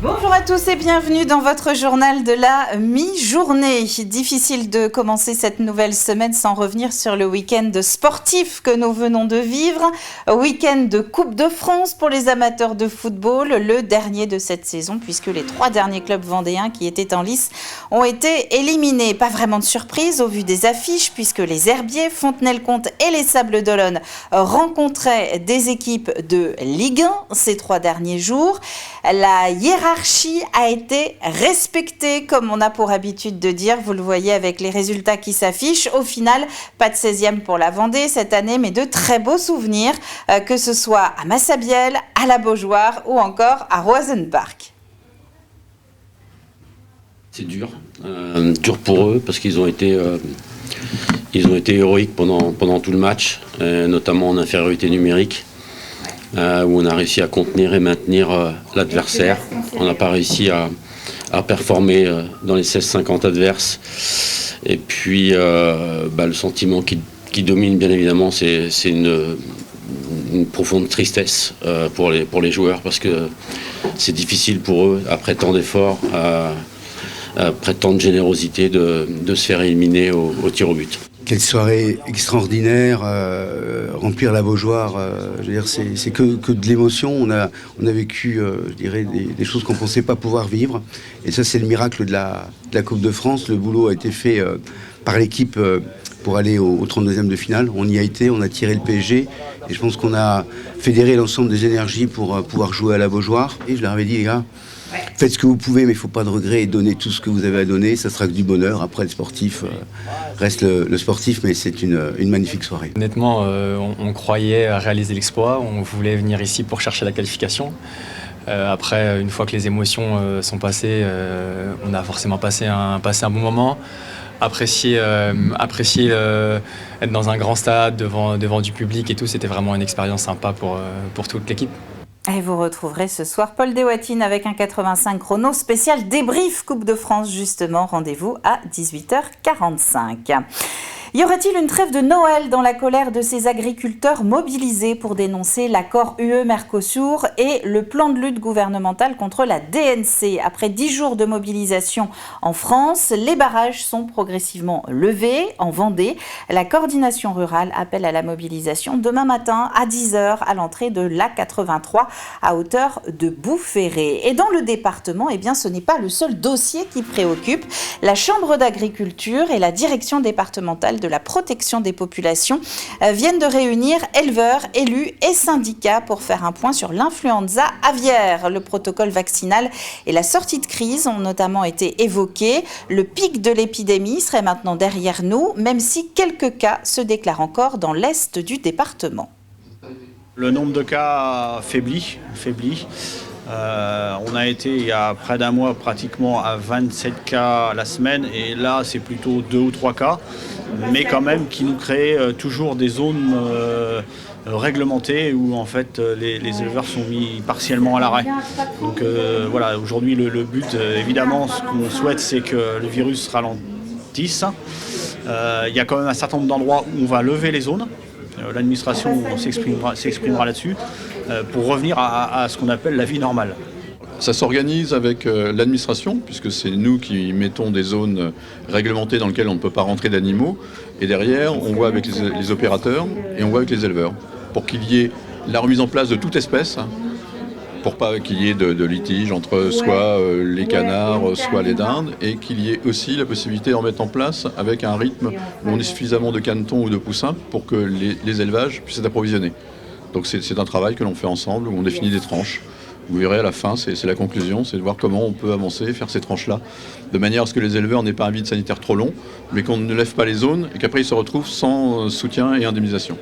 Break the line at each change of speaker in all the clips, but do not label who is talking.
Bonjour à tous et bienvenue dans votre journal de la mi-journée. Difficile de commencer cette nouvelle semaine sans revenir sur le week-end sportif que nous venons de vivre. Week-end de Coupe de France pour les amateurs de football, le dernier de cette saison puisque les 3 derniers clubs vendéens qui étaient en lice ont été éliminés. Pas vraiment de surprise au vu des affiches puisque les Herbiers, Fontenay-le-Comte et les Sables d'Olonne rencontraient des équipes de Ligue 1 ces 3 derniers jours. La hiérarchie a été respectée, comme on a pour habitude de dire. Vous le voyez avec les résultats qui s'affichent. Au final, pas de 16e pour la Vendée cette année, mais de très beaux souvenirs, que ce soit à Massabielle, à la Beaujoire ou encore à Roisenpark.
C'est dur pour eux parce qu'ils ont été héroïques pendant tout le match, notamment en infériorité numérique. Où on a réussi à contenir et maintenir l'adversaire. On n'a pas réussi à performer dans les 16-50 adverses. Et puis, le sentiment qui domine, bien évidemment, c'est une profonde tristesse pour les joueurs, parce que c'est difficile pour eux, après tant d'efforts, après tant de générosité, de se faire éliminer au tir au but.
Quelle soirée extraordinaire, remplir la Beaujoire, je veux dire, c'est que de l'émotion. On a vécu, je dirais, des choses qu'on ne pensait pas pouvoir vivre. Et ça, c'est le miracle de la Coupe de France. Le boulot a été fait par l'équipe pour aller au 32e de finale. On y a été, on a tiré le PSG. Et je pense qu'on a fédéré l'ensemble des énergies pour pouvoir jouer à la Beaujoire. Et je leur avais dit, les gars, faites ce que vous pouvez, mais il ne faut pas de regrets et donnez tout ce que vous avez à donner. Ça sera que du bonheur. Après, le sportif reste le sportif, mais c'est une magnifique soirée.
Honnêtement, on croyait à réaliser l'exploit. On voulait venir ici pour chercher la qualification. Après, une fois que les émotions sont passées, on a forcément passé un bon moment. Apprécier être dans un grand stade, devant du public et tout, c'était vraiment une expérience sympa pour toute l'équipe.
Et vous retrouverez ce soir Paul Deswatines avec un 85 chrono spécial débrief Coupe de France, justement. Rendez-vous à 18h45. Y aurait-il une trêve de Noël dans la colère de ces agriculteurs mobilisés pour dénoncer l'accord UE-Mercosur et le plan de lutte gouvernemental contre la DNC? Après 10 jours de mobilisation en France, les barrages sont progressivement levés en Vendée. La coordination rurale appelle à la mobilisation demain matin à 10h à l'entrée de l'A83 à hauteur de Boufféré. Et dans le département, ce n'est pas le seul dossier qui préoccupe. La Chambre d'agriculture et la direction départementale de la protection des populations viennent de réunir éleveurs, élus et syndicats pour faire un point sur l'influenza aviaire. Le protocole vaccinal et la sortie de crise ont notamment été évoqués. Le pic de l'épidémie serait maintenant derrière nous, même si quelques cas se déclarent encore dans l'est du département.
Le nombre de cas faiblit. On a été il y a près d'un mois pratiquement à 27 cas la semaine et là c'est plutôt 2 ou 3 cas, mais quand même qui nous crée toujours des zones réglementées où en fait les éleveurs sont mis partiellement à l'arrêt. Donc aujourd'hui le but évidemment ce qu'on souhaite c'est que le virus ralentisse. Il y a quand même un certain nombre d'endroits où on va lever les zones. L'administration s'exprimera là-dessus pour revenir à ce qu'on appelle la vie normale.
Ça s'organise avec l'administration, puisque c'est nous qui mettons des zones réglementées dans lesquelles on ne peut pas rentrer d'animaux. Et derrière, on voit avec les opérateurs et on voit avec les éleveurs, pour qu'il y ait la remise en place de toute espèce, pour pas qu'il y ait de litige entre soit les canards, soit les dindes, et qu'il y ait aussi la possibilité d'en mettre en place avec un rythme où on ait suffisamment de canetons ou de poussins pour que les élevages puissent être approvisionnés. Donc c'est un travail que l'on fait ensemble, où on définit des tranches. Vous verrez à la fin, c'est la conclusion, c'est de voir comment on peut avancer, faire ces tranches-là, de manière à ce que les éleveurs n'aient pas un vide sanitaire trop long, mais qu'on ne lève pas les zones et qu'après ils se retrouvent sans soutien et indemnisation.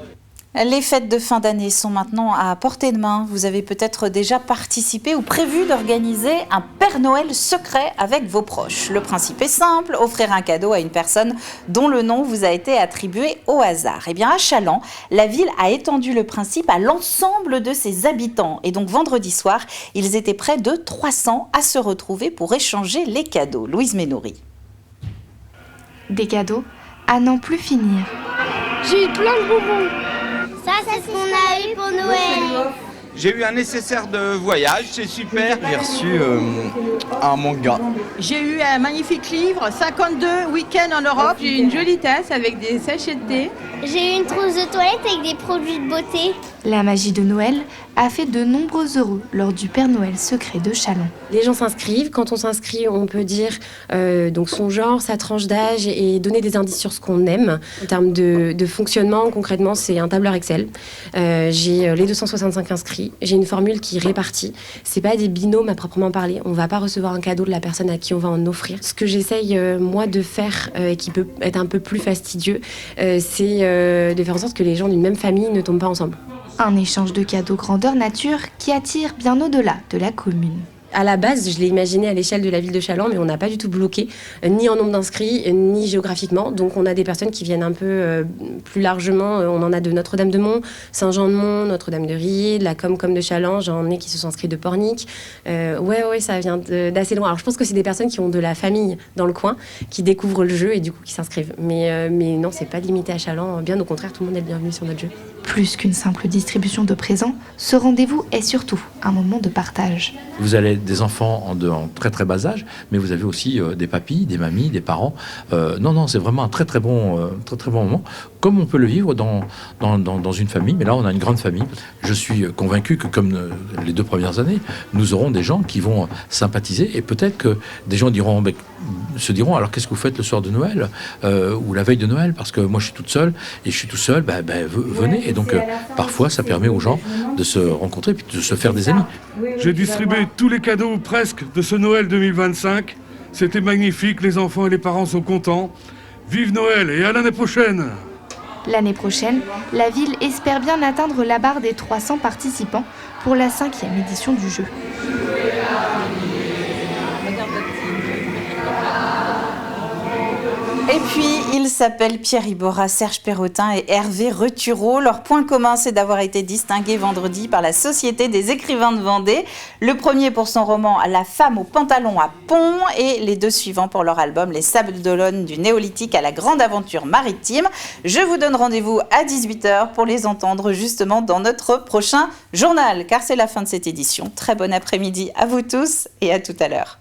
Les fêtes de fin d'année sont maintenant à portée de main. Vous avez peut-être déjà participé ou prévu d'organiser un Père Noël secret avec vos proches. Le principe est simple, offrir un cadeau à une personne dont le nom vous a été attribué au hasard. Eh bien, à Chaland, la ville a étendu le principe à l'ensemble de ses habitants. Et donc, vendredi soir, ils étaient près de 300 à se retrouver pour échanger les cadeaux. Louise Ménoury.
Des cadeaux à n'en plus finir.
J'ai eu plein de bonbons. Ça, c'est ce qu'on a eu pour Noël. J'ai eu un nécessaire de voyage, c'est super.
J'ai reçu un manga.
J'ai eu un magnifique livre, 52 week-ends en Europe. J'ai eu une jolie tasse avec des sachets de thé.
J'ai eu une trousse de toilette avec des produits de beauté.
La magie de Noël a fait de nombreux heureux lors du Père Noël secret de Châlons.
Les gens s'inscrivent. Quand on s'inscrit, on peut dire donc son genre, sa tranche d'âge et donner des indices sur ce qu'on aime. En termes de fonctionnement, concrètement, c'est un tableur Excel. J'ai les 265 inscrits. J'ai une formule qui répartit. C'est pas des binômes à proprement parler. On va pas recevoir un cadeau de la personne à qui on va en offrir. Ce que j'essaye, moi, de faire et qui peut être un peu plus fastidieux, c'est de faire en sorte que les gens d'une même famille ne tombent pas ensemble.
Un échange de cadeaux grandeur nature qui attire bien au-delà de la commune.
À la base, je l'ai imaginé à l'échelle de la ville de Châlons, mais on n'a pas du tout bloqué, ni en nombre d'inscrits, ni géographiquement. Donc on a des personnes qui viennent un peu plus largement. On en a de Notre-Dame-de-Mont, Saint-Jean-de-Mont, Notre-Dame-de-Riez, de la comme de Challenge, j'en ai qui se sont inscrits de Pornic. Ouais, ça vient d'assez loin. Alors je pense que c'est des personnes qui ont de la famille dans le coin, qui découvrent le jeu et du coup qui s'inscrivent. Mais non, c'est pas limité à Châlons. Bien au contraire, tout le monde est le bienvenu sur notre jeu.
Plus qu'une simple distribution de présents, ce rendez-vous est surtout un moment de partage.
Vous avez des enfants en très très bas âge, mais vous avez aussi des papis, des mamies, des parents. Non, c'est vraiment un très très bon moment, comme on peut le vivre dans une famille. Mais là, on a une grande famille. Je suis convaincu que, comme les 2 premières années, nous aurons des gens qui vont sympathiser et peut-être que des gens se diront alors qu'est-ce que vous faites le soir de Noël ou la veille de Noël, parce que moi je suis toute seule et je suis tout seul. Venez. Et donc parfois, ça permet aux gens de se rencontrer et de se faire des amis.
J'ai distribué tous les cadeaux, presque, de ce Noël 2025. C'était magnifique, les enfants et les parents sont contents. Vive Noël et à l'année prochaine!
L'année prochaine, la ville espère bien atteindre la barre des 300 participants pour la 5e édition du jeu.
Et puis, ils s'appellent Pierre Iborra, Serge Perrotin et Hervé Retureau. Leur point commun, c'est d'avoir été distingués vendredi par la Société des écrivains de Vendée. Le premier pour son roman « La femme au pantalon à pont » et les 2 suivants pour leur album « Les sables d'Olonne du néolithique à la grande aventure maritime ». Je vous donne rendez-vous à 18h pour les entendre justement dans notre prochain journal, car c'est la fin de cette édition. Très bon après-midi à vous tous et à tout à l'heure.